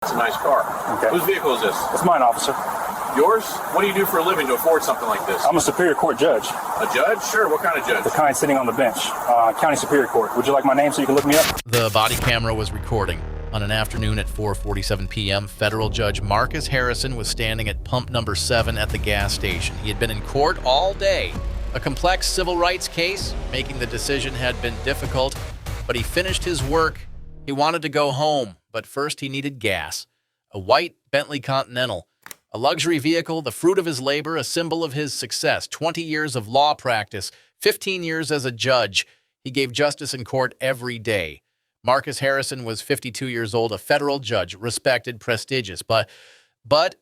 It's a nice car. Okay. Whose vehicle is this? It's mine, officer. Yours? What do you do for a living to afford something like this? I'm a Superior Court judge. A judge? Sure. What kind of judge? The kind sitting on the bench. County Superior Court. Would you like my name so you can look me up? The body camera was recording. On an afternoon at 4:47 p.m., federal judge Marcus Harrison was standing at pump number 7 at the gas station. He had been in court all day. A complex civil rights case. Making the decision had been difficult, but he finished his work. He wanted to go home, but first he needed gas. A white Bentley Continental. A luxury vehicle, the fruit of his labor, a symbol of his success. 20 years of law practice, 15 years as a judge. He gave justice in court every day. Marcus Harrison was 52 years old, a federal judge, respected, prestigious. But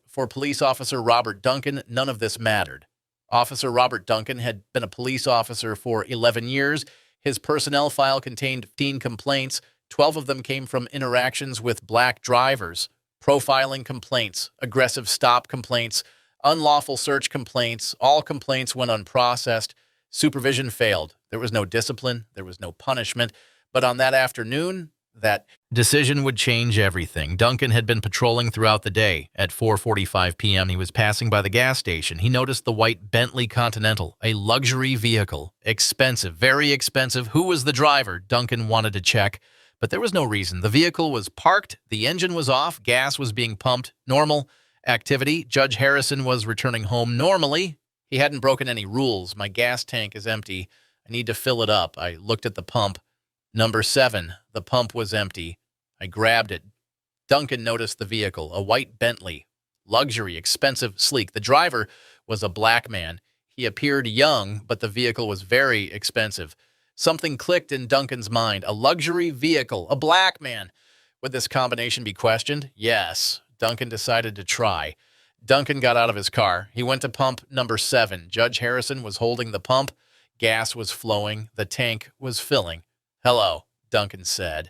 for police officer Robert Duncan, none of this mattered. Officer Robert Duncan had been a police officer for 11 years. His personnel file contained 15 complaints. 12 of them came from interactions with black drivers. Profiling complaints, aggressive stop complaints, unlawful search complaints. All complaints went unprocessed. Supervision failed. There was no discipline. There was no punishment. But on that afternoon, that decision would change everything. Duncan had been patrolling throughout the day. At 4:45 p.m., he was passing by the gas station. He noticed the white Bentley Continental, a luxury vehicle. Expensive, very expensive. Who was the driver? Duncan wanted to check. But there was no reason. The vehicle was parked, the engine was off, gas was being pumped, normal activity. Judge Harrison was returning home normally. He hadn't broken any rules. My gas tank is empty. I need to fill it up. I looked at the pump. Number 7, the pump was empty. I grabbed it. Duncan noticed the vehicle, a white Bentley. Luxury, expensive, sleek. The driver was a black man. He appeared young, but the vehicle was very expensive. Something clicked in Duncan's mind. A luxury vehicle, a black man. Would this combination be questioned? Yes. Duncan decided to try. Duncan got out of his car. He went to pump number 7. Judge Harrison was holding the pump. Gas was flowing. The tank was filling. "Hello," Duncan said.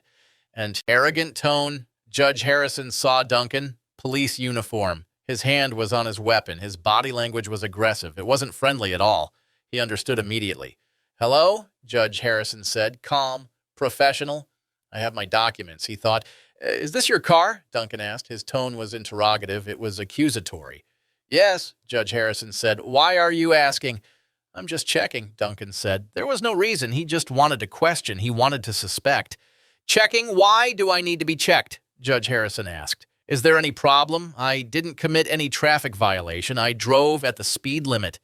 And arrogant tone, Judge Harrison saw Duncan, police uniform. His hand was on his weapon. His body language was aggressive. It wasn't friendly at all. He understood immediately. "Hello," Judge Harrison said, calm, professional. "I have my documents," he thought. "Is this your car?" Duncan asked. His tone was interrogative. It was accusatory. "Yes," Judge Harrison said. "Why are you asking?" "I'm just checking," Duncan said. There was no reason. He just wanted to question. He wanted to suspect. "Checking? Why do I need to be checked?" Judge Harrison asked. "Is there any problem? I didn't commit any traffic violation. I drove at the speed limit."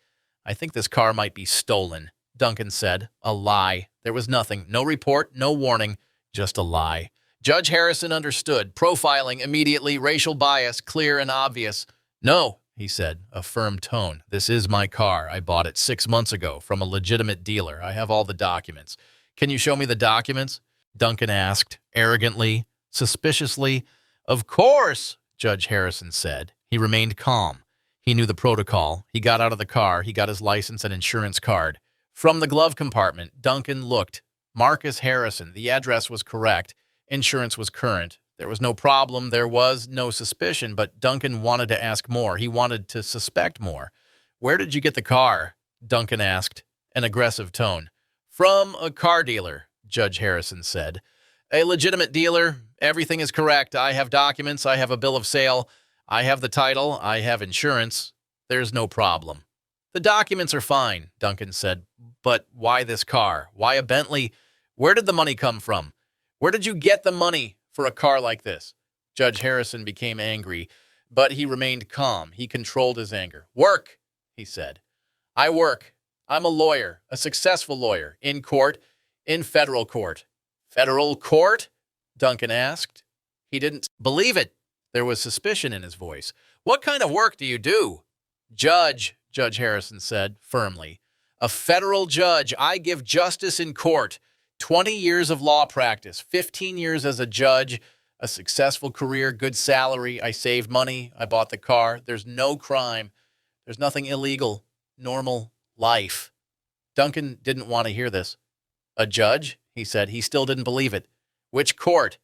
"I think this car might be stolen," Duncan said. A lie. There was nothing. No report, no warning, just a lie. Judge Harrison understood. Profiling immediately, racial bias, clear and obvious. "No," he said, a firm tone. "This is my car. I bought it 6 months ago from a legitimate dealer. I have all the documents." "Can you show me the documents?" Duncan asked, arrogantly, suspiciously. "Of course," Judge Harrison said. He remained calm. He knew the protocol. He got out of the car. He got his license and insurance card. From the glove compartment, Duncan looked. Marcus Harrison. The address was correct. Insurance was current. There was no problem. There was no suspicion, but Duncan wanted to ask more. He wanted to suspect more. "Where did you get the car?" Duncan asked, an aggressive tone. "From a car dealer," Judge Harrison said. "A legitimate dealer. Everything is correct. I have documents. I have a bill of sale. I have the title. I have insurance. There's no problem." "The documents are fine," Duncan said. "But why this car? Why a Bentley? Where did the money come from? Where did you get the money for a car like this?" Judge Harrison became angry, but he remained calm. He controlled his anger. "Work," he said. "I work. I'm a lawyer, a successful lawyer, in court, in federal court." "Federal court?" Duncan asked. He didn't believe it. There was suspicion in his voice. "What kind of work do you do?" "Judge," Judge Harrison said firmly. "A federal judge. I give justice in court. 20 years of law practice, 15 years as a judge, a successful career, good salary. I saved money. I bought the car. There's no crime. There's nothing illegal. Normal life." Duncan didn't want to hear this. "A judge?" he said. He still didn't believe it. "Which court?"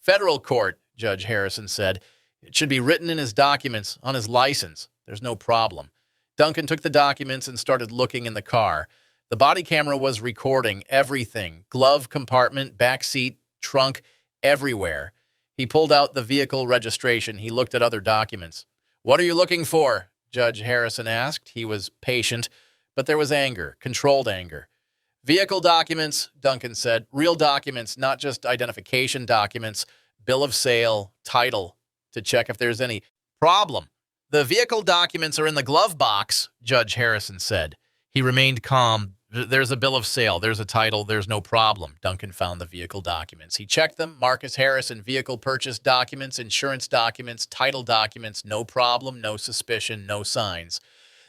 "Federal court," Judge Harrison said. "It should be written in his documents, on his license. There's no problem." Duncan took the documents and started looking in the car. The body camera was recording everything. Glove compartment, back seat, trunk, everywhere. He pulled out the vehicle registration. He looked at other documents. "What are you looking for?" Judge Harrison asked. He was patient, but there was anger, controlled anger. "Vehicle documents," Duncan said. "Real documents, not just identification documents, bill of sale, title, to check if there's any problem." "The vehicle documents are in the glove box," Judge Harrison said. He remained calm. "There's a bill of sale, there's a title, there's no problem." Duncan found the vehicle documents. He checked them. Marcus Harrison, vehicle purchase documents, insurance documents, title documents, no problem, no suspicion, no signs.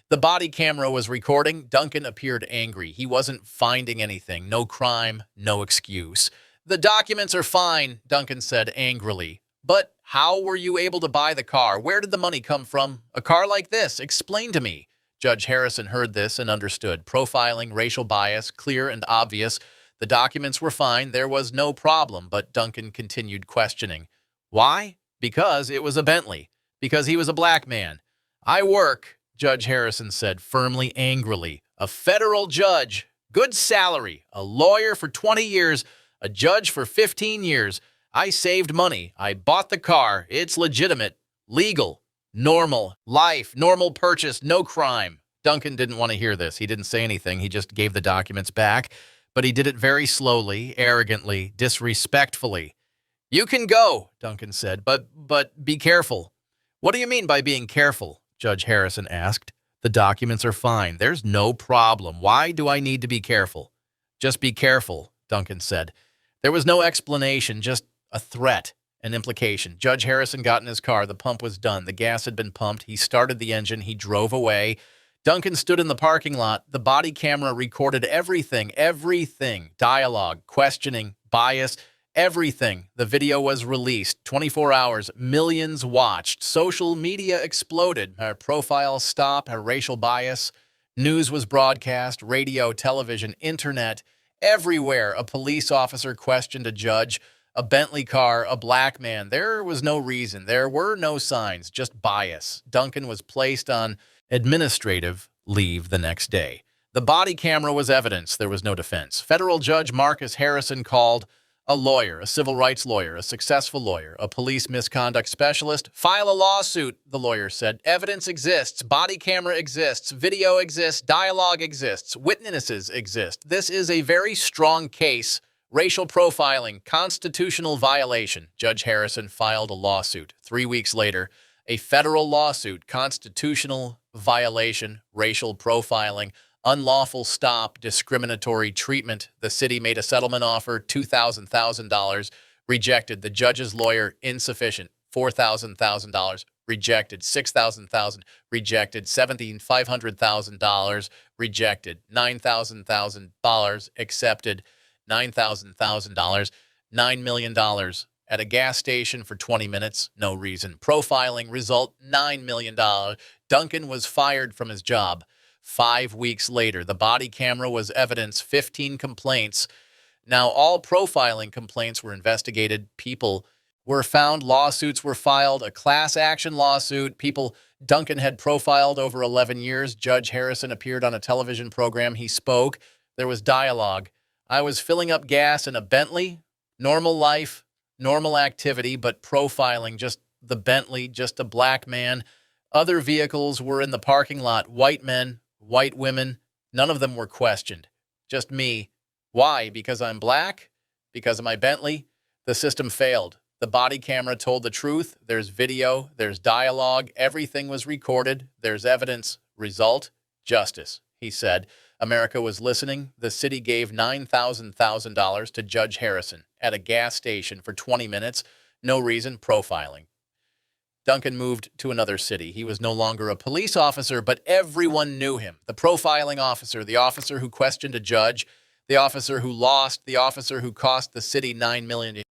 The body camera was recording. Duncan appeared angry. He wasn't finding anything. No crime, no excuse. "The documents are fine," Duncan said angrily. "But how were you able to buy the car? Where did the money come from? A car like this? Explain to me." Judge Harrison heard this and understood. Profiling, racial bias, clear and obvious. The documents were fine. There was no problem, but Duncan continued questioning. "Why?" "Because it was a Bentley. Because he was a black man." "I work," Judge Harrison said firmly, angrily. "A federal judge. Good salary. A lawyer for 20 years. A judge for 15 years. I saved money. I bought the car. It's legitimate. Legal. Normal. Life. Normal purchase. No crime." Duncan didn't want to hear this. He didn't say anything. He just gave the documents back. But he did it very slowly, arrogantly, disrespectfully. "You can go," Duncan said, but be careful." "What do you mean by being careful?" Judge Harrison asked. "The documents are fine. There's no problem. Why do I need to be careful?" "Just be careful," Duncan said. There was no explanation, just a threat, an implication. Judge Harrison got in his car. The pump was done. The gas had been pumped. He started the engine. He drove away. Duncan stood in the parking lot. The body camera recorded everything. Dialogue, questioning, bias, everything. The video was released. 24 hours. Millions watched. Social media exploded. Her profile stop, her racial bias. News was broadcast. Radio, television, internet. Everywhere. A police officer questioned a judge. A Bentley car, a black man. There was no reason. There were no signs, just bias. Duncan was placed on administrative leave the next day. The body camera was evidence. There was no defense. Federal Judge Marcus Harrison called a lawyer, a civil rights lawyer, a successful lawyer, a police misconduct specialist. "File a lawsuit," the lawyer said. "Evidence exists. Body camera exists. Video exists. Dialogue exists. Witnesses exist. This is a very strong case. Racial profiling, constitutional violation." Judge Harrison filed a lawsuit. 3 weeks later, a federal lawsuit, constitutional violation, racial profiling, unlawful stop, discriminatory treatment. The city made a settlement offer, $2,000, rejected. The judge's lawyer, insufficient, $4,000, rejected. $6,000, rejected. $17,500, rejected. $9,000, accepted. $9,000, $9 million. At a gas station for 20 minutes, no reason. Profiling result, $9 million. Duncan was fired from his job. 5 weeks later, the body camera was evidence, 15 complaints. Now, all profiling complaints were investigated. People were found. Lawsuits were filed. A class action lawsuit. People Duncan had profiled over 11 years. Judge Harrison appeared on a television program. He spoke. There was dialogue. "I was filling up gas in a Bentley. Normal life, normal activity, but profiling, just the Bentley, just a black man. Other vehicles were in the parking lot, white men, white women. None of them were questioned. Just me. Why? Because I'm black? Because of my Bentley? The system failed. The body camera told the truth. There's video. There's dialogue. Everything was recorded. There's evidence. Result? Justice," he said. America was listening. The city gave $9,000 to Judge Harrison at a gas station for 20 minutes. No reason. Profiling. Duncan moved to another city. He was no longer a police officer, but everyone knew him. The profiling officer, the officer who questioned a judge, the officer who lost, the officer who cost the city $9 million.